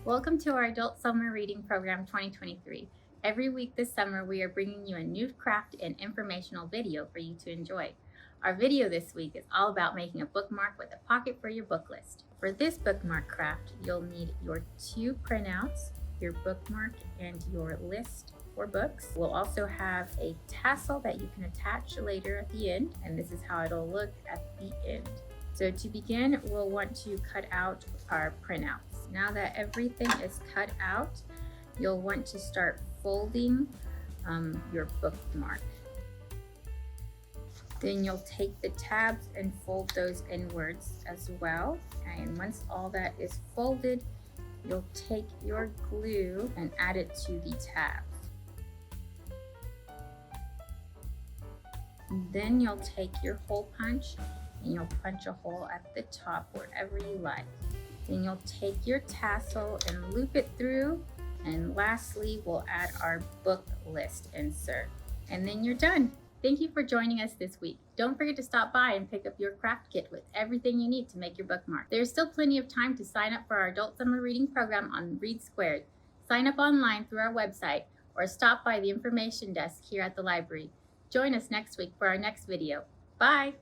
Welcome to our Adult Summer Reading Program 2023. Every week this summer, we are bringing you a new craft and informational video for you to enjoy. Our video this week is all about making a bookmark with a pocket for your book list. For this bookmark craft, you'll need your 2 printouts, your bookmark, and your list for books. We'll also have a tassel that you can attach later at the end, and this is how it'll look at the end. So to begin, we'll want to cut out our printouts. Now that everything is cut out, you'll want to start folding your bookmark. Then you'll take the tabs and fold those inwards as well. And once all that is folded, you'll take your glue and add it to the tabs. Then you'll take your hole punch and you'll punch a hole at the top wherever you like. Then you'll take your tassel and loop it through. And lastly, we'll add our book list insert. And then you're done. Thank you for joining us this week. Don't forget to stop by and pick up your craft kit with everything you need to make your bookmark. There's still plenty of time to sign up for our Adult Summer Reading Program on Read Squared. Sign up online through our website or stop by the information desk here at the library. Join us next week for our next video. Bye!